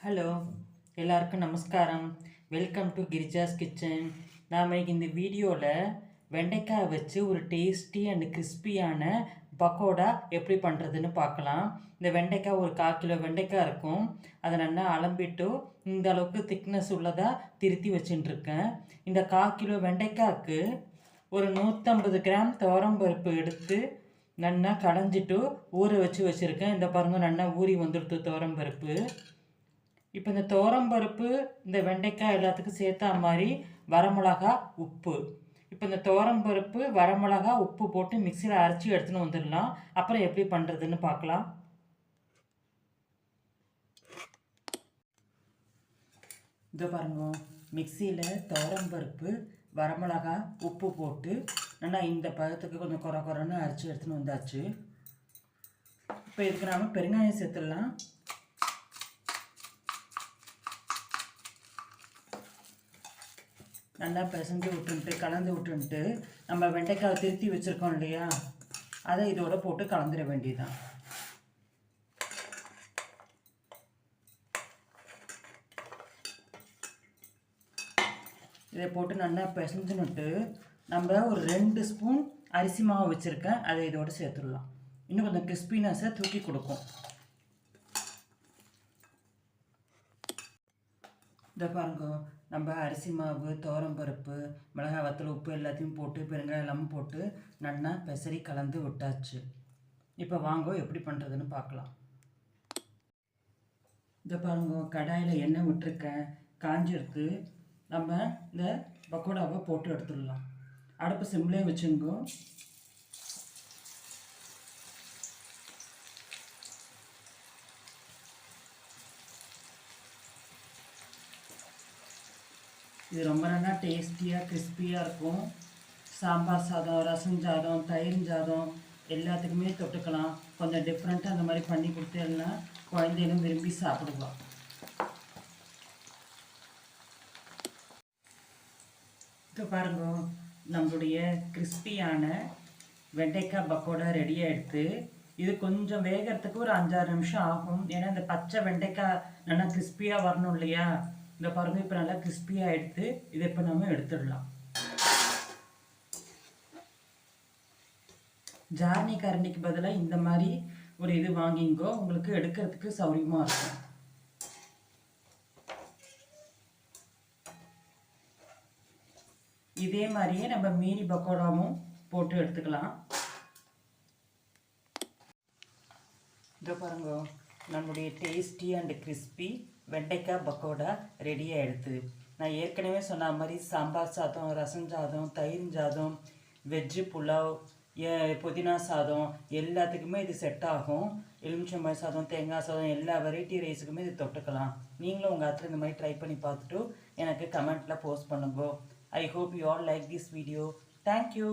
Hello, எல்லாருக்கும் நமஸ்காரம். Welcome to Girija's kitchen. நாம் இந்த வீடியோவில் வெண்டைக்காய் வச்சு ஒரு டேஸ்டி அண்ட் கிறிஸ்பியான பக்கோடா எப்படி பண்ணுறதுன்னு பார்க்கலாம். இந்த வெண்டைக்காய் ஒரு 1/4 கிலோ வெண்டைக்காய் இருக்கும். அதை நல்லா அலம்பிட்டு இந்த அளவுக்கு திக்னஸ் உள்ளதாக திருத்தி வச்சுட்டுருக்கேன். இந்த 1/4 கிலோ வெண்டைக்காய்க்கு ஒரு 150 கிராம் துவரம்பருப்பு எடுத்து நல்லா கடைஞ்சிட்டு ஊற வச்சுருக்கேன். இந்த பாருங்கள், நல்லா ஊறி வந்துடுத்து துவரம்பருப்பு. இப்போ இந்த துவரம்பருப்பு இந்த வெண்டைக்காய் எல்லாத்துக்கும் சேர்த்தா மாதிரி வரமிளகா, உப்பு. இப்போ இந்த துவரம்பருப்பு, வரமிளகா, உப்பு போட்டு மிக்சியில் அரைச்சி எடுத்துன்னு வந்துடலாம். அப்புறம் எப்படி பண்ணுறதுன்னு பார்க்கலாம். இதோ பாருங்க, மிக்சியில் துவரம்பருப்பு, வரமிளகா, உப்பு போட்டு நல்லா இந்த பதத்துக்கு கொஞ்சம் குறைன்னு அரைச்சி எடுத்துன்னு வந்தாச்சு. இப்போ இதுக்கு நாம் பெருங்காயம் சேர்த்துடலாம். நல்லா பிசைஞ்சு விட்டுன்ட்டு கலந்து விட்டுன்ட்டு நம்ம வெண்டைக்காய் திருத்தி வச்சுருக்கோம் இல்லையா, அதை இதோட போட்டு கலந்துட வேண்டியதுதான். இதை போட்டு நல்லா பிசைஞ்சுன்னுட்டு நம்ம ஒரு 2 ஸ்பூன் அரிசி மாவு வச்சுருக்கேன், அதை இதோட சேர்த்துடலாம். இன்னும் கொஞ்சம் கிறிஸ்பினஸை தூக்கி கொடுக்கும். இதை பாருங்க, நம்ம அரிசி மாவு, துவரம்பருப்பு, மிளகாய் வத்தல், உப்பு எல்லாத்தையும் போட்டு பெருங்காயம் எல்லாமும் போட்டு நல்லா பெசரி கலந்து விட்டாச்சு. இப்போ வாங்க எப்படி பண்ணுறதுன்னு பார்க்கலாம். இதை பாருங்க, கடாயில் எண்ணெய் விட்டுருக்கேன், காஞ்சிருக்கு. நம்ம இந்த பக்கோடாவை போட்டு எடுத்துடலாம். அடுப்பு சிம்லேயே வச்சுங்கோ. இது ரொம்ப நல்லா டேஸ்டியாக கிறிஸ்பியாக இருக்கும். சாம்பார் சாதம், ரசம் சாதம், தயிர் சாதம் எல்லாத்துக்குமே தொட்டுக்கலாம். கொஞ்சம் டிஃப்ரெண்ட்டாக அந்த மாதிரி பண்ணி கொடுத்தேன்னா குழந்தைகளும் விரும்பி சாப்பிடுவோம். இப்போ பாருங்க, நம்மளுடைய கிறிஸ்பியான வெண்டைக்காய் பக்கோடா ரெடியாக எடுத்து இது கொஞ்சம் வேகிறதுக்கு ஒரு 5-6 நிமிஷம் ஆகும். ஏன்னா இந்த பச்சை வெண்டைக்காய் நல்லா கிறிஸ்பியாக வரணும் இல்லையா. இந்த பாருங்கள், இப்போ நல்லா கிறிஸ்பியாக எடுத்து இதை இப்போ நம்ம எடுத்துடலாம். ஜார்னி கரண்டிக்கு பதிலாக இந்த மாதிரி ஒரு இது வாங்கிங்கோ, உங்களுக்கு எடுக்கிறதுக்கு சௌரியமாக இருக்கும். இதே மாதிரியே நம்ம மீனி பக்கோடாவும் போட்டு எடுத்துக்கலாம். இதோ பாருங்க, நம்முடைய டேஸ்டி அண்ட் கிறிஸ்பி வெண்டைக்காய் பக்கோடா ரெடியாக எடுத்து. நான் ஏற்கனவே சொன்ன மாதிரி சாம்பார் சாதம், ரசம் சாதம், தயிர் சாதம், வெஜ்ஜு புலாவ், புதினா சாதம் எல்லாத்துக்குமே இது செட் ஆகும். எலுமிச்சம்பழம் சாதம், தேங்காய் சாதம் எல்லா வெரைட்டி ரைஸுக்குமே இது தொட்டுக்கலாம். நீங்களும் உங்கள் ஆற்றுல இந்த மாதிரி ட்ரை பண்ணி பார்த்துட்டு எனக்கு கமெண்ட்டில் போஸ்ட் பண்ணுங்க. I hope you all like this video. Thank you.